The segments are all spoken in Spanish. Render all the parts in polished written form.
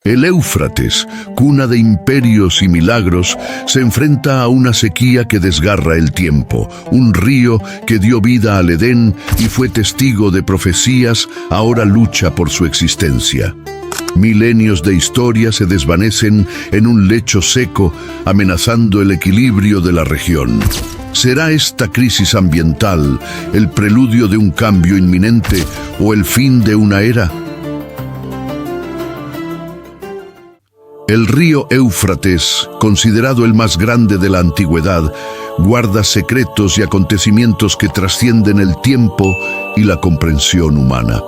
El Éufrates, cuna de imperios y milagros, se enfrenta a una sequía que desgarra el tiempo. Un río que dio vida al Edén y fue testigo de profecías, ahora lucha por su existencia. Milenios de historia se desvanecen en un lecho seco, amenazando el equilibrio de la región. ¿Será esta crisis ambiental el preludio de un cambio inminente o el fin de una era? El río Éufrates, considerado el más grande de la antigüedad, guarda secretos y acontecimientos que trascienden el tiempo y la comprensión humana.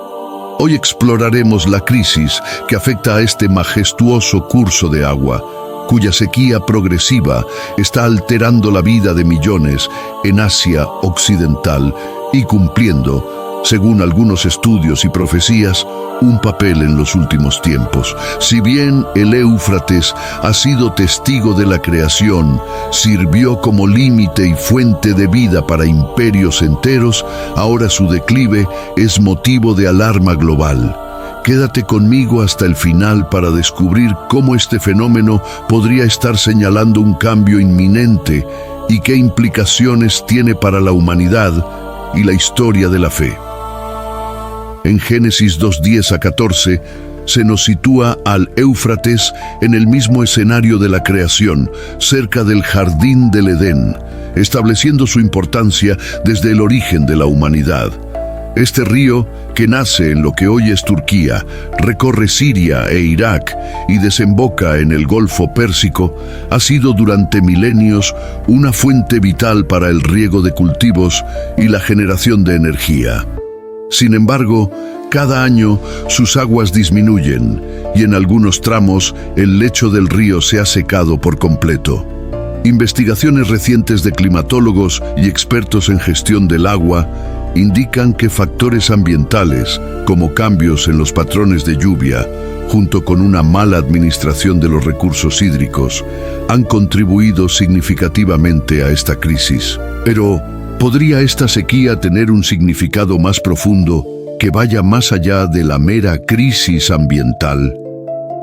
Hoy exploraremos la crisis que afecta a este majestuoso curso de agua, cuya sequía progresiva está alterando la vida de millones en Asia Occidental y cumpliendo, según algunos estudios y profecías, un papel en los últimos tiempos. Si bien el Éufrates ha sido testigo de la creación, sirvió como límite y fuente de vida para imperios enteros, ahora su declive es motivo de alarma global. Quédate conmigo hasta el final para descubrir cómo este fenómeno podría estar señalando un cambio inminente y qué implicaciones tiene para la humanidad y la historia de la fe. En Génesis 2:10-14 se nos sitúa al Éufrates en el mismo escenario de la creación, cerca del jardín del Edén, estableciendo su importancia desde el origen de la humanidad. Este río, que nace en lo que hoy es Turquía, recorre Siria e Irak y desemboca en el Golfo Pérsico, ha sido durante milenios una fuente vital para el riego de cultivos y la generación de energía. Sin embargo, cada año sus aguas disminuyen y en algunos tramos el lecho del río se ha secado por completo. Investigaciones recientes de climatólogos y expertos en gestión del agua indican que factores ambientales, como cambios en los patrones de lluvia, junto con una mala administración de los recursos hídricos, han contribuido significativamente a esta crisis. Pero, ¿podría esta sequía tener un significado más profundo que vaya más allá de la mera crisis ambiental?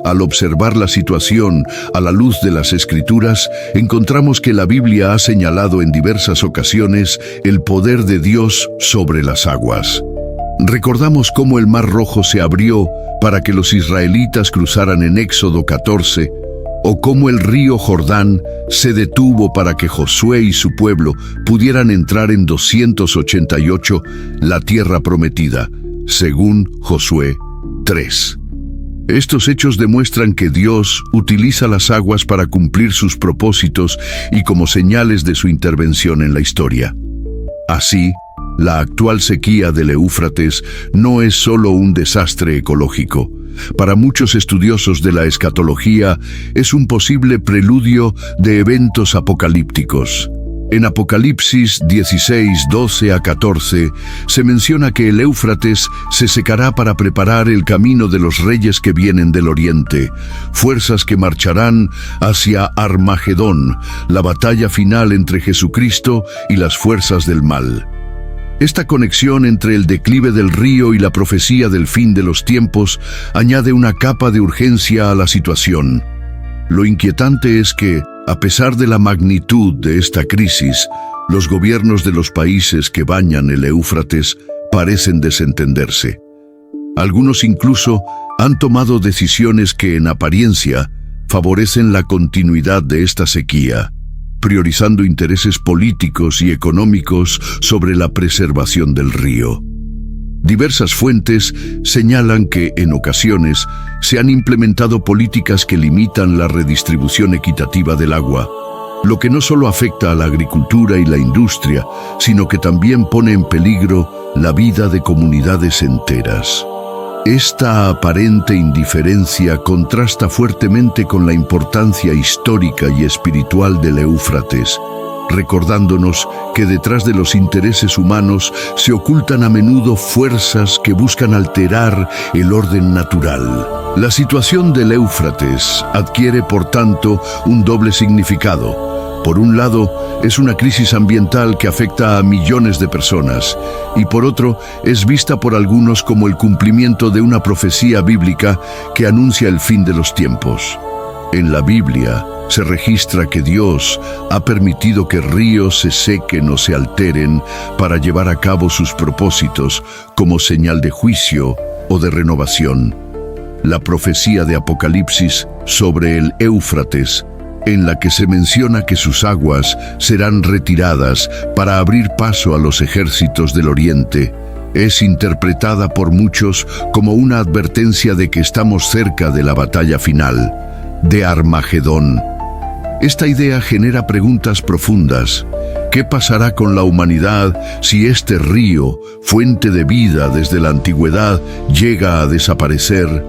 Al observar la situación a la luz de las Escrituras, encontramos que la Biblia ha señalado en diversas ocasiones el poder de Dios sobre las aguas. Recordamos cómo el Mar Rojo se abrió para que los israelitas cruzaran en Éxodo 14, o cómo el río Jordán se detuvo para que Josué y su pueblo pudieran entrar en 288 la tierra prometida, según Josué 3. Estos hechos demuestran que Dios utiliza las aguas para cumplir sus propósitos y como señales de su intervención en la historia. Así, la actual sequía del Éufrates no es solo un desastre ecológico. Para muchos estudiosos de la escatología, es un posible preludio de eventos apocalípticos. En Apocalipsis 16:12-14 se menciona que el Éufrates se secará para preparar el camino de los reyes que vienen del oriente, fuerzas que marcharán hacia Armagedón, la batalla final entre Jesucristo y las fuerzas del mal. Esta conexión entre el declive del río y la profecía del fin de los tiempos añade una capa de urgencia a la situación. Lo inquietante es que, a pesar de la magnitud de esta crisis, los gobiernos de los países que bañan el Éufrates parecen desentenderse. Algunos incluso han tomado decisiones que, en apariencia, favorecen la continuidad de esta sequía, priorizando intereses políticos y económicos sobre la preservación del río. Diversas fuentes señalan que, en ocasiones, se han implementado políticas que limitan la redistribución equitativa del agua, lo que no solo afecta a la agricultura y la industria, sino que también pone en peligro la vida de comunidades enteras. Esta aparente indiferencia contrasta fuertemente con la importancia histórica y espiritual del Éufrates, recordándonos que detrás de los intereses humanos se ocultan a menudo fuerzas que buscan alterar el orden natural. La situación del Éufrates adquiere, por tanto, un doble significado. Por un lado, es una crisis ambiental que afecta a millones de personas, y por otro, es vista por algunos como el cumplimiento de una profecía bíblica que anuncia el fin de los tiempos. En la Biblia se registra que Dios ha permitido que ríos se sequen o se alteren para llevar a cabo sus propósitos como señal de juicio o de renovación. La profecía de Apocalipsis sobre el Éufrates, en la que se menciona que sus aguas serán retiradas para abrir paso a los ejércitos del Oriente, es interpretada por muchos como una advertencia de que estamos cerca de la batalla final, de Armagedón. Esta idea genera preguntas profundas. ¿Qué pasará con la humanidad si este río, fuente de vida desde la antigüedad, llega a desaparecer?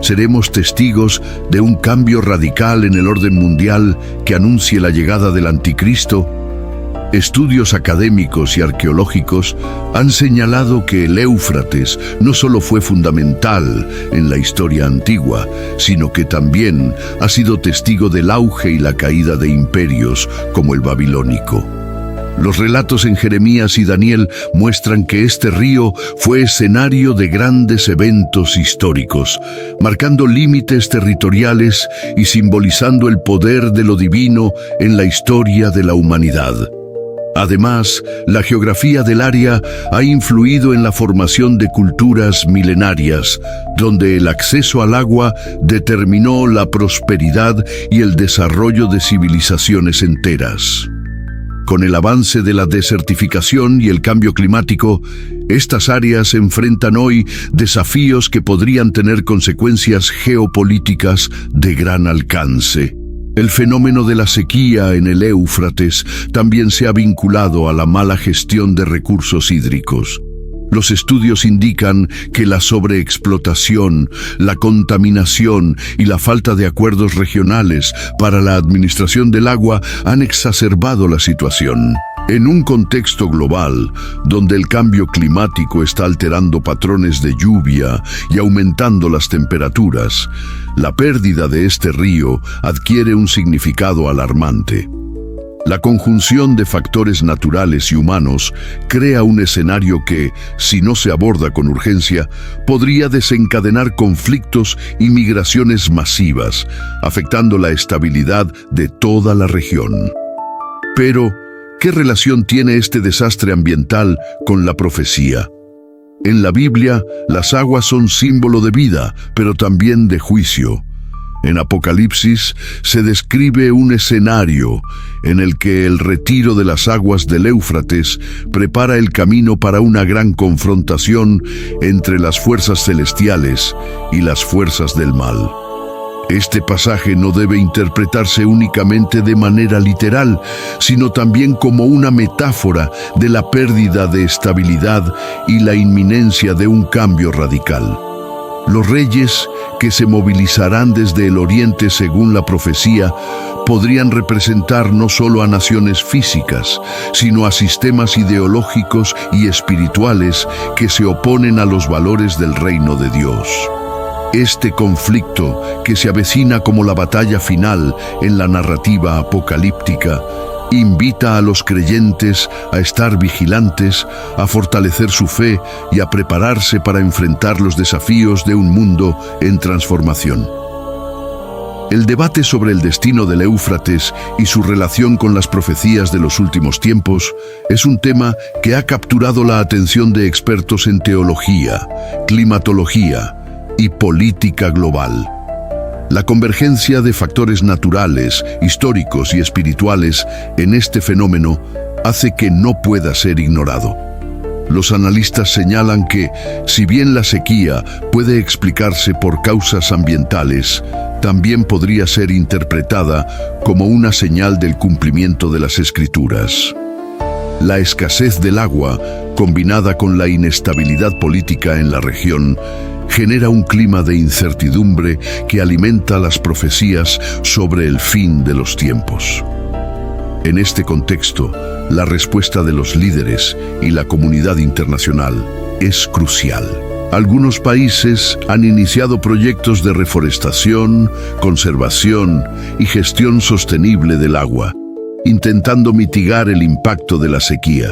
¿Seremos testigos de un cambio radical en el orden mundial que anuncie la llegada del anticristo? Estudios académicos y arqueológicos han señalado que el Éufrates no solo fue fundamental en la historia antigua, sino que también ha sido testigo del auge y la caída de imperios como el babilónico. Los relatos en Jeremías y Daniel muestran que este río fue escenario de grandes eventos históricos, marcando límites territoriales y simbolizando el poder de lo divino en la historia de la humanidad. Además, la geografía del área ha influido en la formación de culturas milenarias, donde el acceso al agua determinó la prosperidad y el desarrollo de civilizaciones enteras. Con el avance de la desertificación y el cambio climático, estas áreas enfrentan hoy desafíos que podrían tener consecuencias geopolíticas de gran alcance. El fenómeno de la sequía en el Éufrates también se ha vinculado a la mala gestión de recursos hídricos. Los estudios indican que la sobreexplotación, la contaminación y la falta de acuerdos regionales para la administración del agua han exacerbado la situación. En un contexto global, donde el cambio climático está alterando patrones de lluvia y aumentando las temperaturas, la pérdida de este río adquiere un significado alarmante. La conjunción de factores naturales y humanos crea un escenario que, si no se aborda con urgencia, podría desencadenar conflictos y migraciones masivas, afectando la estabilidad de toda la región. Pero, ¿qué relación tiene este desastre ambiental con la profecía? En la Biblia, las aguas son símbolo de vida, pero también de juicio. En Apocalipsis se describe un escenario en el que el retiro de las aguas del Éufrates prepara el camino para una gran confrontación entre las fuerzas celestiales y las fuerzas del mal. Este pasaje no debe interpretarse únicamente de manera literal, sino también como una metáfora de la pérdida de estabilidad y la inminencia de un cambio radical. Los reyes, que se movilizarán desde el oriente según la profecía, podrían representar no solo a naciones físicas, sino a sistemas ideológicos y espirituales que se oponen a los valores del reino de Dios. Este conflicto, que se avecina como la batalla final en la narrativa apocalíptica, invita a los creyentes a estar vigilantes, a fortalecer su fe y a prepararse para enfrentar los desafíos de un mundo en transformación. El debate sobre el destino del Éufrates y su relación con las profecías de los últimos tiempos es un tema que ha capturado la atención de expertos en teología, climatología y política global. La convergencia de factores naturales, históricos y espirituales en este fenómeno hace que no pueda ser ignorado. Los analistas señalan que, si bien la sequía puede explicarse por causas ambientales, también podría ser interpretada como una señal del cumplimiento de las Escrituras. La escasez del agua, combinada con la inestabilidad política en la región, genera un clima de incertidumbre que alimenta las profecías sobre el fin de los tiempos. En este contexto, la respuesta de los líderes y la comunidad internacional es crucial. Algunos países han iniciado proyectos de reforestación, conservación y gestión sostenible del agua. intentando mitigar el impacto de la sequía.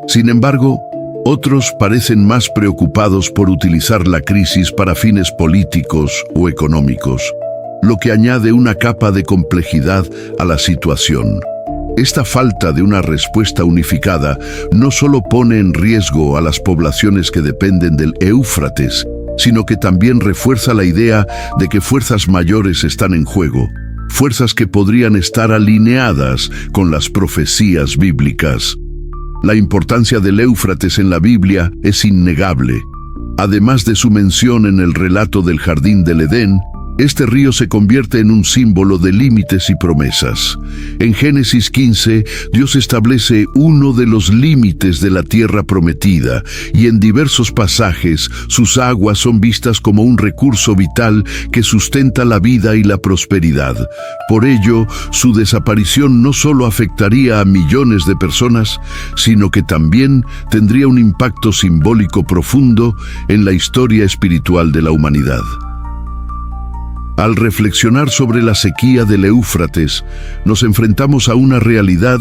Sin embargo, otros parecen más preocupados por utilizar la crisis para fines políticos o económicos, lo que añade una capa de complejidad a la situación. Esta falta de una respuesta unificada no solo pone en riesgo a las poblaciones que dependen del Éufrates, sino que también refuerza la idea de que fuerzas mayores están en juego, fuerzas que podrían estar alineadas con las profecías bíblicas. La importancia del Éufrates en la Biblia es innegable. Además de su mención en el relato del Jardín del Edén, este río se convierte en un símbolo de límites y promesas. En Génesis 15, Dios establece uno de los límites de la tierra prometida, y en diversos pasajes sus aguas son vistas como un recurso vital que sustenta la vida y la prosperidad. Por ello, su desaparición no solo afectaría a millones de personas, sino que también tendría un impacto simbólico profundo en la historia espiritual de la humanidad. Al reflexionar sobre la sequía del Éufrates, nos enfrentamos a una realidad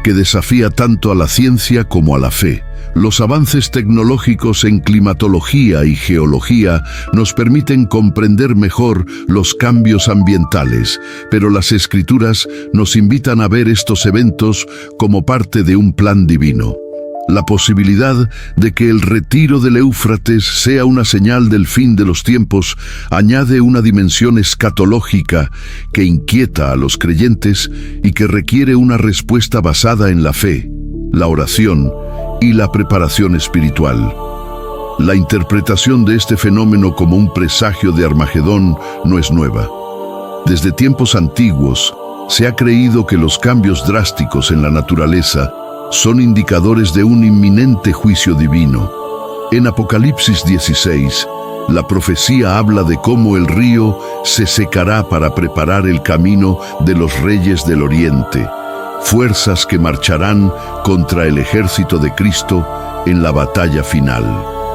que desafía tanto a la ciencia como a la fe. Los avances tecnológicos en climatología y geología nos permiten comprender mejor los cambios ambientales, pero las Escrituras nos invitan a ver estos eventos como parte de un plan divino. La posibilidad de que el retiro del Éufrates sea una señal del fin de los tiempos añade una dimensión escatológica que inquieta a los creyentes y que requiere una respuesta basada en la fe, la oración y la preparación espiritual. La interpretación de este fenómeno como un presagio de Armagedón no es nueva. Desde tiempos antiguos, se ha creído que los cambios drásticos en la naturaleza son indicadores de un inminente juicio divino. En Apocalipsis 16, la profecía habla de cómo el río se secará para preparar el camino de los reyes del Oriente, fuerzas que marcharán contra el ejército de Cristo en la batalla final.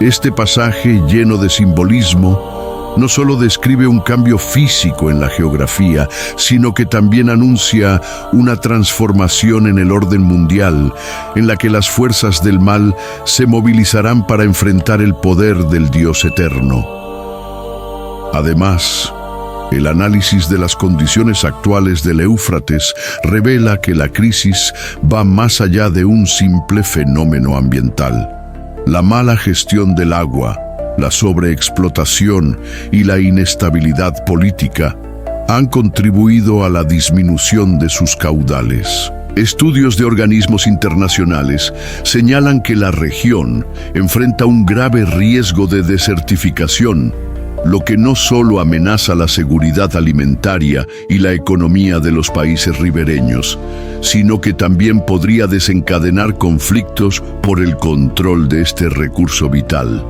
Este pasaje, lleno de simbolismo, no solo describe un cambio físico en la geografía, sino que también anuncia una transformación en el orden mundial, en la que las fuerzas del mal se movilizarán para enfrentar el poder del Dios eterno. Además, el análisis de las condiciones actuales del Éufrates revela que la crisis va más allá de un simple fenómeno ambiental. La mala gestión del agua, la sobreexplotación y la inestabilidad política han contribuido a la disminución de sus caudales. Estudios de organismos internacionales señalan que la región enfrenta un grave riesgo de desertificación, lo que no solo amenaza la seguridad alimentaria y la economía de los países ribereños, sino que también podría desencadenar conflictos por el control de este recurso vital.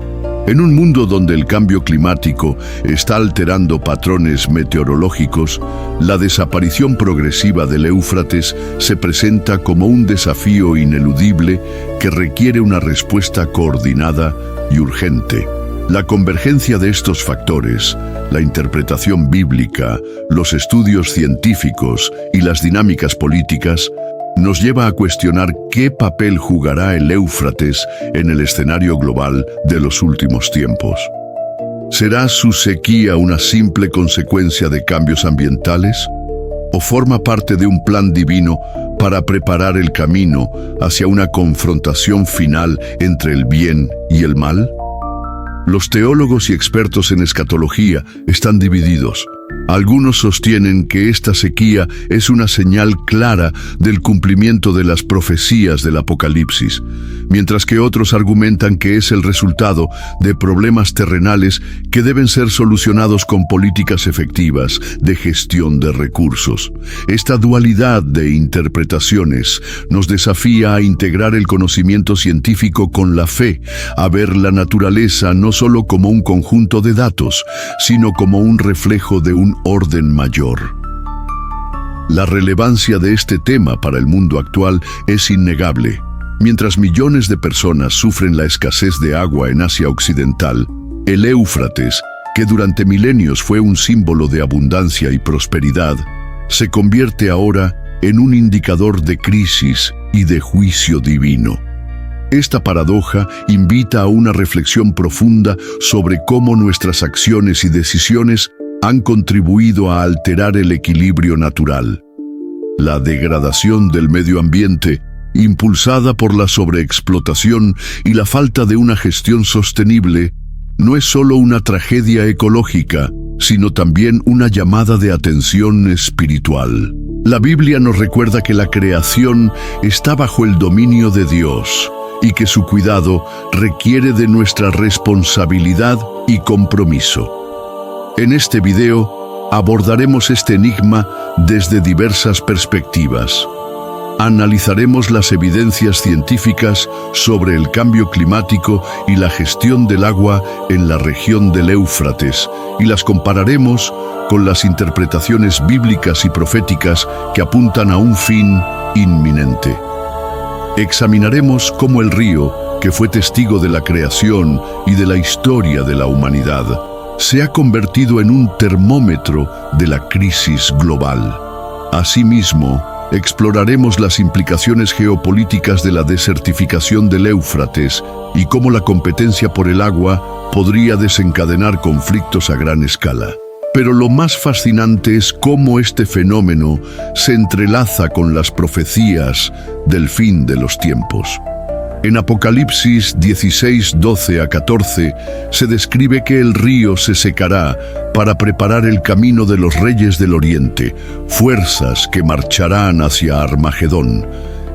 En un mundo donde el cambio climático está alterando patrones meteorológicos, la desaparición progresiva del Éufrates se presenta como un desafío ineludible que requiere una respuesta coordinada y urgente. La convergencia de estos factores, la interpretación bíblica, los estudios científicos y las dinámicas políticas, nos lleva a cuestionar qué papel jugará el Éufrates en el escenario global de los últimos tiempos. ¿Será su sequía una simple consecuencia de cambios ambientales? ¿O forma parte de un plan divino para preparar el camino hacia una confrontación final entre el bien y el mal? Los teólogos y expertos en escatología están divididos. Algunos sostienen que esta sequía es una señal clara del cumplimiento de las profecías del Apocalipsis, mientras que otros argumentan que es el resultado de problemas terrenales que deben ser solucionados con políticas efectivas de gestión de recursos. Esta dualidad de interpretaciones nos desafía a integrar el conocimiento científico con la fe, a ver la naturaleza no solo como un conjunto de datos, sino como un reflejo de un orden mayor. La relevancia de este tema para el mundo actual es innegable. Mientras millones de personas sufren la escasez de agua en Asia Occidental, el Éufrates, que durante milenios fue un símbolo de abundancia y prosperidad, se convierte ahora en un indicador de crisis y de juicio divino. Esta paradoja invita a una reflexión profunda sobre cómo nuestras acciones y decisiones han contribuido a alterar el equilibrio natural. La degradación del medio ambiente, impulsada por la sobreexplotación y la falta de una gestión sostenible, no es solo una tragedia ecológica, sino también una llamada de atención espiritual. La Biblia nos recuerda que la creación está bajo el dominio de Dios y que su cuidado requiere de nuestra responsabilidad y compromiso. En este video abordaremos este enigma desde diversas perspectivas. Analizaremos las evidencias científicas sobre el cambio climático y la gestión del agua en la región del Éufrates y las compararemos con las interpretaciones bíblicas y proféticas que apuntan a un fin inminente. Examinaremos cómo el río, que fue testigo de la creación y de la historia de la humanidad, se ha convertido en un termómetro de la crisis global. Asimismo, exploraremos las implicaciones geopolíticas de la desertificación del Éufrates y cómo la competencia por el agua podría desencadenar conflictos a gran escala. Pero lo más fascinante es cómo este fenómeno se entrelaza con las profecías del fin de los tiempos. En Apocalipsis 16, 12 a 14, se describe que el río se secará para preparar el camino de los reyes del oriente, fuerzas que marcharán hacia Armagedón.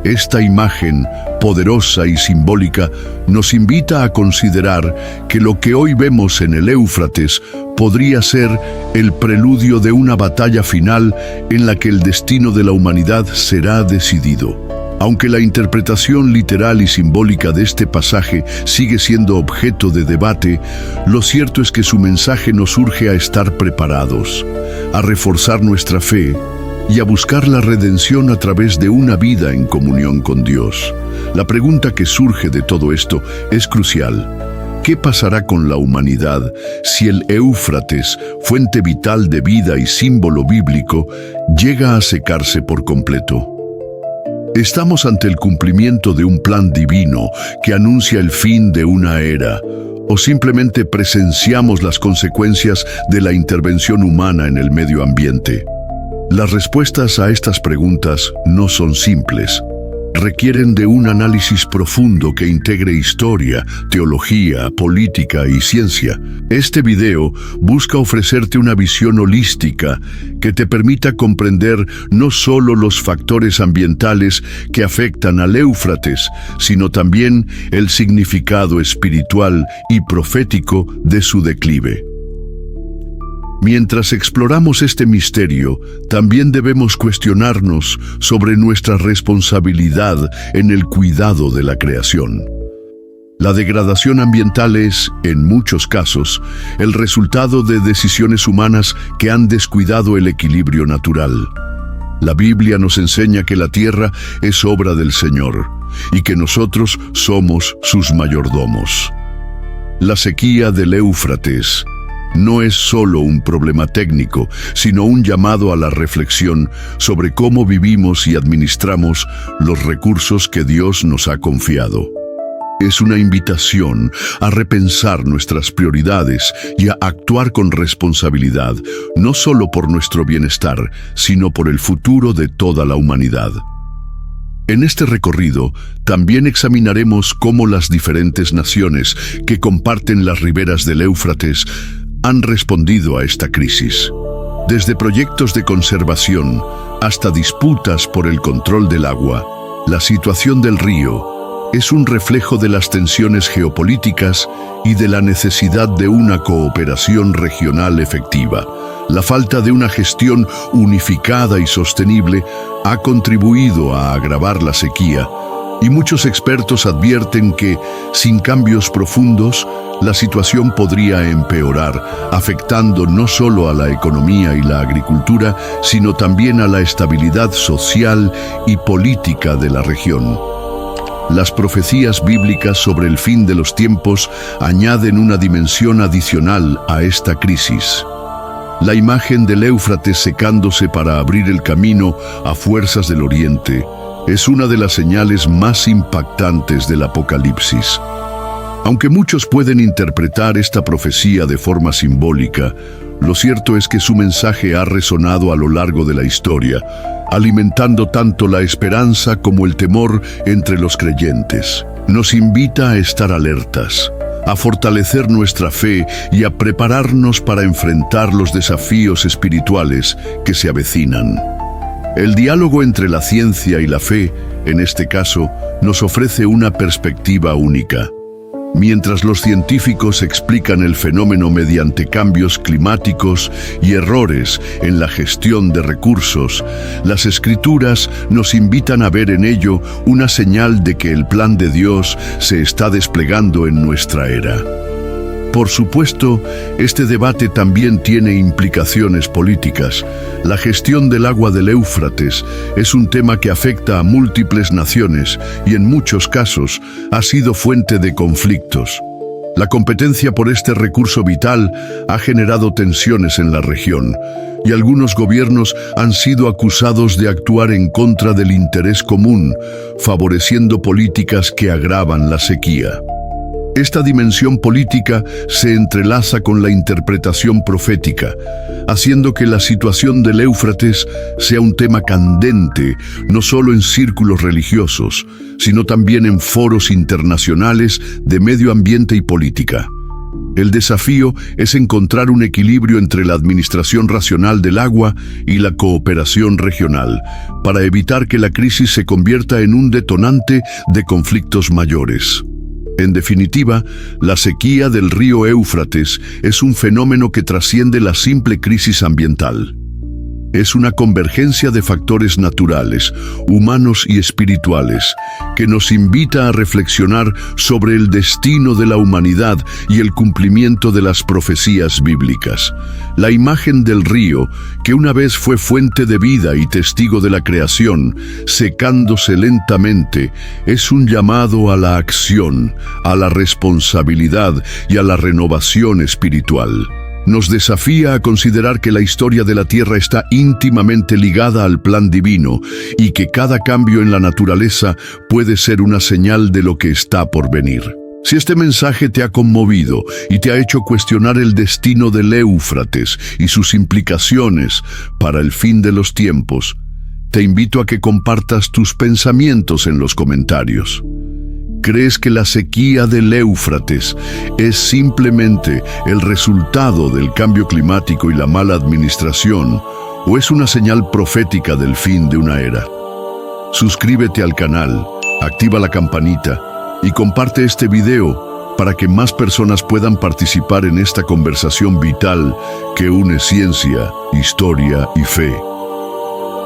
Esta imagen, poderosa y simbólica, nos invita a considerar que lo que hoy vemos en el Éufrates podría ser el preludio de una batalla final en la que el destino de la humanidad será decidido. Aunque la interpretación literal y simbólica de este pasaje sigue siendo objeto de debate, lo cierto es que su mensaje nos urge a estar preparados, a reforzar nuestra fe y a buscar la redención a través de una vida en comunión con Dios. La pregunta que surge de todo esto es crucial. ¿Qué pasará con la humanidad si el Éufrates, fuente vital de vida y símbolo bíblico, llega a secarse por completo? ¿Estamos ante el cumplimiento de un plan divino que anuncia el fin de una era, o simplemente presenciamos las consecuencias de la intervención humana en el medio ambiente? Las respuestas a estas preguntas no son simples. Requieren de un análisis profundo que integre historia, teología, política y ciencia. Este video busca ofrecerte una visión holística que te permita comprender no solo los factores ambientales que afectan al Éufrates, sino también el significado espiritual y profético de su declive. Mientras exploramos este misterio, también debemos cuestionarnos sobre nuestra responsabilidad en el cuidado de la creación. La degradación ambiental es, en muchos casos, el resultado de decisiones humanas que han descuidado el equilibrio natural. La Biblia nos enseña que la tierra es obra del Señor y que nosotros somos sus mayordomos. La sequía del Éufrates no es solo un problema técnico, sino un llamado a la reflexión sobre cómo vivimos y administramos los recursos que Dios nos ha confiado. Es una invitación a repensar nuestras prioridades y a actuar con responsabilidad, no solo por nuestro bienestar, sino por el futuro de toda la humanidad. En este recorrido, también examinaremos cómo las diferentes naciones que comparten las riberas del Éufrates han respondido a esta crisis. Desde proyectos de conservación hasta disputas por el control del agua, la situación del río es un reflejo de las tensiones geopolíticas y de la necesidad de una cooperación regional efectiva. La falta de una gestión unificada y sostenible ha contribuido a agravar la sequía, y muchos expertos advierten que, sin cambios profundos, la situación podría empeorar, afectando no solo a la economía y la agricultura, sino también a la estabilidad social y política de la región. Las profecías bíblicas sobre el fin de los tiempos añaden una dimensión adicional a esta crisis. La imagen del Éufrates secándose para abrir el camino a fuerzas del oriente es una de las señales más impactantes del Apocalipsis. Aunque muchos pueden interpretar esta profecía de forma simbólica, lo cierto es que su mensaje ha resonado a lo largo de la historia, alimentando tanto la esperanza como el temor entre los creyentes. Nos invita a estar alertas, a fortalecer nuestra fe y a prepararnos para enfrentar los desafíos espirituales que se avecinan. El diálogo entre la ciencia y la fe, en este caso, nos ofrece una perspectiva única. Mientras los científicos explican el fenómeno mediante cambios climáticos y errores en la gestión de recursos, las Escrituras nos invitan a ver en ello una señal de que el plan de Dios se está desplegando en nuestra era. Por supuesto, este debate también tiene implicaciones políticas. La gestión del agua del Éufrates es un tema que afecta a múltiples naciones y en muchos casos ha sido fuente de conflictos. La competencia por este recurso vital ha generado tensiones en la región y algunos gobiernos han sido acusados de actuar en contra del interés común, favoreciendo políticas que agravan la sequía. Esta dimensión política se entrelaza con la interpretación profética, haciendo que la situación del Éufrates sea un tema candente, no solo en círculos religiosos, sino también en foros internacionales de medio ambiente y política. El desafío es encontrar un equilibrio entre la administración racional del agua y la cooperación regional, para evitar que la crisis se convierta en un detonante de conflictos mayores. En definitiva, la sequía del río Éufrates es un fenómeno que trasciende la simple crisis ambiental. Es una convergencia de factores naturales, humanos y espirituales, que nos invita a reflexionar sobre el destino de la humanidad y el cumplimiento de las profecías bíblicas. La imagen del río, que una vez fue fuente de vida y testigo de la creación, secándose lentamente, es un llamado a la acción, a la responsabilidad y a la renovación espiritual. Nos desafía a considerar que la historia de la Tierra está íntimamente ligada al plan divino y que cada cambio en la naturaleza puede ser una señal de lo que está por venir. Si este mensaje te ha conmovido y te ha hecho cuestionar el destino del Éufrates y sus implicaciones para el fin de los tiempos, te invito a que compartas tus pensamientos en los comentarios. ¿Crees que la sequía del Éufrates es simplemente el resultado del cambio climático y la mala administración, o es una señal profética del fin de una era? Suscríbete al canal, activa la campanita y comparte este video para que más personas puedan participar en esta conversación vital que une ciencia, historia y fe.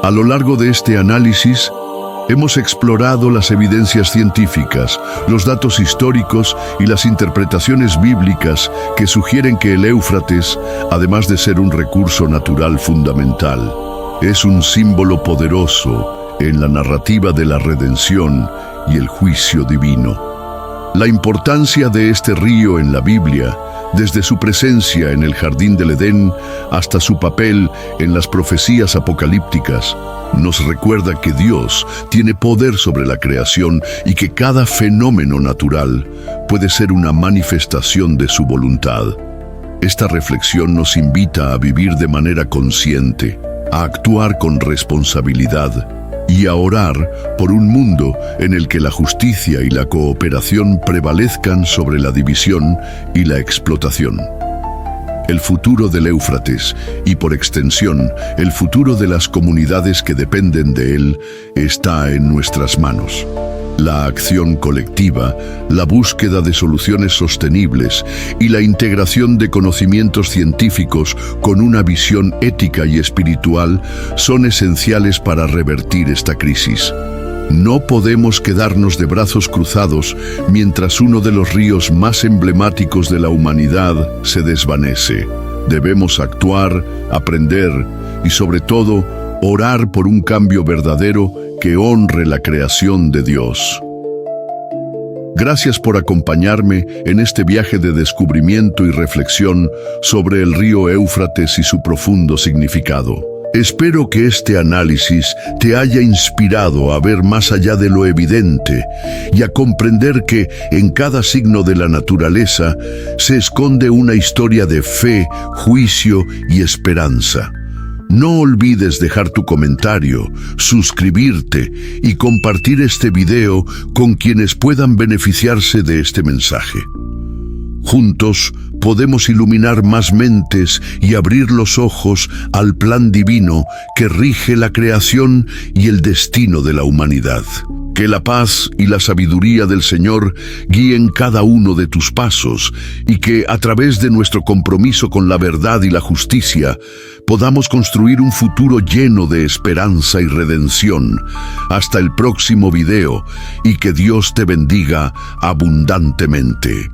A lo largo de este análisis, hemos explorado las evidencias científicas, los datos históricos y las interpretaciones bíblicas que sugieren que el Éufrates, además de ser un recurso natural fundamental, es un símbolo poderoso en la narrativa de la redención y el juicio divino. La importancia de este río en la Biblia, desde su presencia en el Jardín del Edén hasta su papel en las profecías apocalípticas, nos recuerda que Dios tiene poder sobre la creación y que cada fenómeno natural puede ser una manifestación de su voluntad. Esta reflexión nos invita a vivir de manera consciente, a actuar con responsabilidad y a orar por un mundo en el que la justicia y la cooperación prevalezcan sobre la división y la explotación. El futuro del Éufrates y, por extensión, el futuro de las comunidades que dependen de él está en nuestras manos. La acción colectiva, la búsqueda de soluciones sostenibles y la integración de conocimientos científicos con una visión ética y espiritual son esenciales para revertir esta crisis. No podemos quedarnos de brazos cruzados mientras uno de los ríos más emblemáticos de la humanidad se desvanece. Debemos actuar, aprender y, sobre todo, orar por un cambio verdadero que honre la creación de Dios. Gracias por acompañarme en este viaje de descubrimiento y reflexión sobre el río Éufrates y su profundo significado. Espero que este análisis te haya inspirado a ver más allá de lo evidente y a comprender que en cada signo de la naturaleza se esconde una historia de fe, juicio y esperanza. No olvides dejar tu comentario, suscribirte y compartir este video con quienes puedan beneficiarse de este mensaje. Juntos podemos iluminar más mentes y abrir los ojos al plan divino que rige la creación y el destino de la humanidad. Que la paz y la sabiduría del Señor guíen cada uno de tus pasos y que, a través de nuestro compromiso con la verdad y la justicia, podamos construir un futuro lleno de esperanza y redención. Hasta el próximo video y que Dios te bendiga abundantemente.